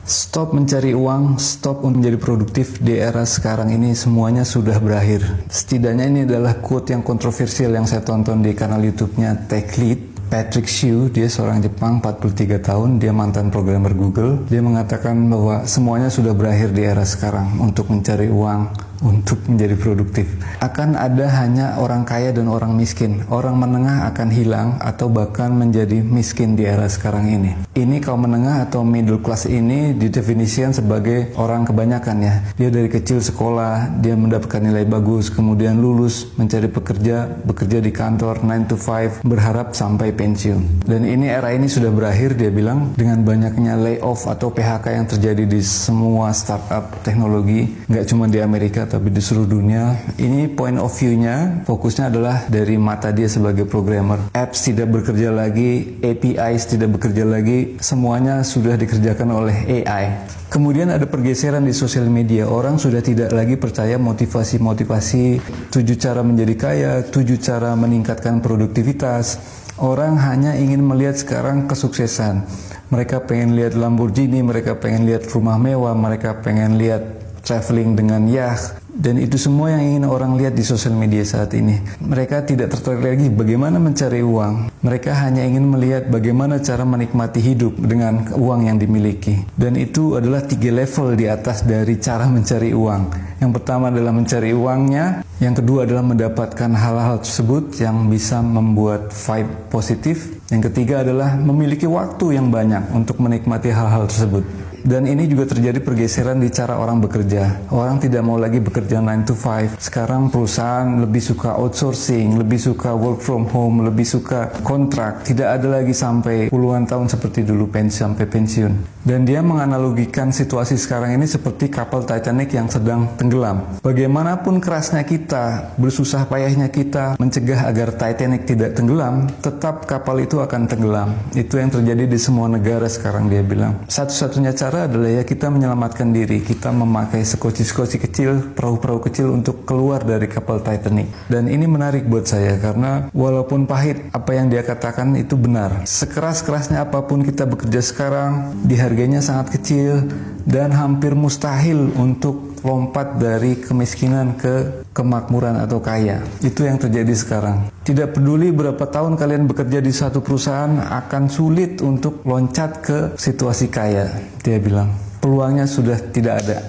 Stop mencari uang, stop menjadi produktif di era sekarang ini semuanya sudah berakhir. Setidaknya ini adalah quote yang kontroversial yang saya tonton di kanal YouTube-nya TechLead. Patrick Hsu, dia seorang Jepang, 43 tahun, dia mantan programmer Google. Dia mengatakan bahwa semuanya sudah berakhir di era sekarang untuk mencari uang, untuk menjadi produktif. Akan ada hanya orang kaya dan orang miskin. Orang menengah akan hilang atau bahkan menjadi miskin di era sekarang ini. Ini kaum menengah atau middle class ini didefinisikan sebagai orang kebanyakan ya. Dia dari kecil sekolah, dia mendapatkan nilai bagus, kemudian lulus, mencari bekerja di kantor 9 to 5, berharap sampai pensiun. Dan ini era ini sudah berakhir, dia bilang, dengan banyaknya layoff atau PHK yang terjadi di semua startup teknologi, nggak cuma di Amerika tapi di seluruh dunia. Ini point of view-nya, fokusnya adalah dari mata dia sebagai programmer. Apps tidak bekerja lagi, APIs tidak bekerja lagi, semuanya sudah dikerjakan oleh AI. Kemudian ada pergeseran di sosial media. Orang sudah tidak lagi percaya motivasi-motivasi 7 cara menjadi kaya, 7 cara meningkatkan produktivitas. Orang hanya ingin melihat sekarang kesuksesan. Mereka pengen lihat Lamborghini, mereka pengen lihat rumah mewah, mereka pengen lihat traveling dengan yacht. Dan itu semua yang ingin orang lihat di sosial media saat ini. Mereka tidak tertarik lagi bagaimana mencari uang. Mereka hanya ingin melihat bagaimana cara menikmati hidup dengan uang yang dimiliki. Dan itu adalah 3 level di atas dari cara mencari uang. Yang pertama adalah mencari uangnya. Yang kedua adalah mendapatkan hal-hal tersebut yang bisa membuat vibe positif. Yang ketiga adalah memiliki waktu yang banyak untuk menikmati hal-hal tersebut. Dan ini juga terjadi pergeseran di cara orang bekerja. Orang tidak mau lagi bekerja 9 to 5. Sekarang perusahaan lebih suka outsourcing, lebih suka work from home, lebih suka kontrak. Tidak ada lagi sampai puluhan tahun seperti dulu sampai pensiun. Dan dia menganalogikan situasi sekarang ini seperti kapal Titanic yang sedang tenggelam. Bagaimanapun kerasnya kita, bersusah payahnya kita mencegah agar Titanic tidak tenggelam, tetap kapal itu akan tenggelam. Itu yang terjadi di semua negara sekarang, dia bilang. Satu-satunya cara adalah ya kita menyelamatkan diri. Kita memakai sekoci-sekoci kecil, perahu-perahu kecil untuk keluar dari kapal Titanic. Dan ini menarik buat saya karena walaupun pahit, apa yang dia katakan itu benar. Sekeras-kerasnya apapun kita bekerja sekarang, dihargainya sangat kecil dan hampir mustahil untuk lompat dari kemiskinan ke kemakmuran atau kaya. Itu yang terjadi sekarang. Tidak peduli berapa tahun kalian bekerja di satu perusahaan, akan sulit untuk loncat ke situasi kaya, dia bilang. Peluangnya sudah tidak ada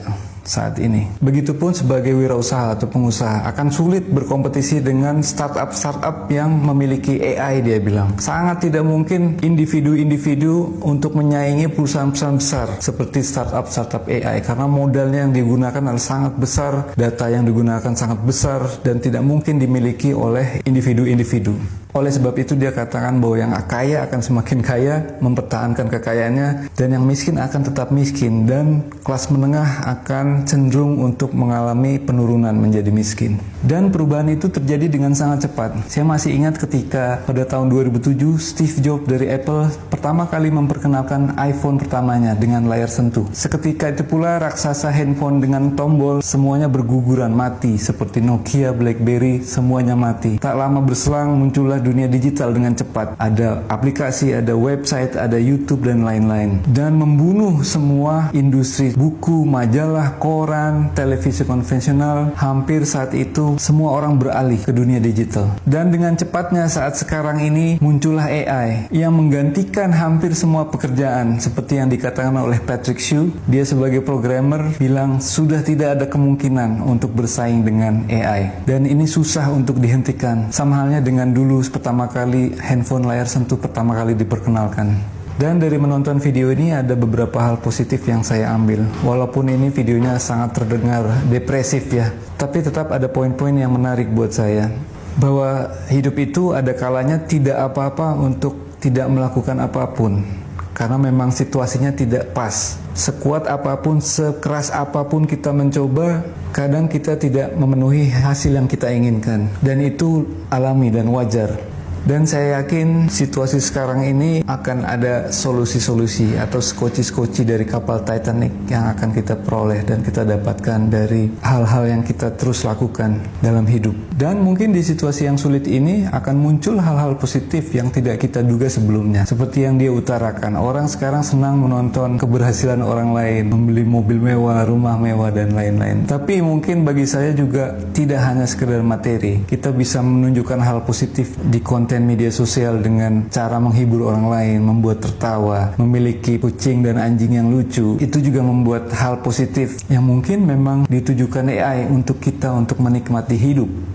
saat ini. Begitupun sebagai wirausaha atau pengusaha akan sulit berkompetisi dengan startup yang memiliki AI, dia bilang. Sangat tidak mungkin individu-individu untuk menyaingi perusahaan-perusahaan besar seperti startup AI karena modalnya yang digunakan adalah sangat besar, data yang digunakan sangat besar dan tidak mungkin dimiliki oleh individu-individu. Oleh sebab itu dia katakan bahwa yang kaya akan semakin kaya, mempertahankan kekayaannya, dan yang miskin akan tetap miskin, dan kelas menengah akan cenderung untuk mengalami penurunan menjadi miskin. Dan perubahan itu terjadi dengan sangat cepat. Saya masih ingat ketika pada tahun 2007 Steve Jobs dari Apple pertama kali memperkenalkan iPhone pertamanya dengan layar sentuh. Seketika itu pula raksasa handphone dengan tombol semuanya berguguran mati, seperti Nokia, BlackBerry, semuanya mati. Tak lama berselang muncullah dunia digital dengan cepat. Ada aplikasi, ada website, ada YouTube dan lain-lain. Dan membunuh semua industri buku, majalah, koran, televisi konvensional. Hampir saat itu semua orang beralih ke dunia digital. Dan dengan cepatnya saat sekarang ini muncullah AI yang menggantikan hampir semua pekerjaan. Seperti yang dikatakan oleh Patrick Hsu, dia sebagai programmer bilang sudah tidak ada kemungkinan untuk bersaing dengan AI. Dan ini susah untuk dihentikan. Sama halnya dengan dulu pertama kali handphone layar sentuh pertama kali diperkenalkan. Dan dari menonton video ini ada beberapa hal positif yang saya ambil. Walaupun ini videonya sangat terdengar depresif ya, tapi tetap ada poin-poin yang menarik buat saya. Bahwa hidup itu ada kalanya tidak apa-apa untuk tidak melakukan apapun. Karena memang situasinya tidak pas. Sekuat apapun, sekeras apapun kita mencoba, kadang kita tidak memenuhi hasil yang kita inginkan. Dan itu alami dan wajar. Dan saya yakin situasi sekarang ini akan ada solusi-solusi atau skoci-skoci dari kapal Titanic yang akan kita peroleh dan kita dapatkan dari hal-hal yang kita terus lakukan dalam hidup. Dan mungkin di situasi yang sulit ini akan muncul hal-hal positif yang tidak kita duga sebelumnya. Seperti yang dia utarakan, orang sekarang senang menonton keberhasilan orang lain, membeli mobil mewah, rumah mewah, dan lain-lain. Tapi mungkin bagi saya juga tidak hanya sekedar materi. Kita bisa menunjukkan hal positif di konten media sosial dengan cara menghibur orang lain, membuat tertawa, memiliki kucing dan anjing yang lucu. Itu juga membuat hal positif yang mungkin memang ditujukan AI untuk kita untuk menikmati hidup.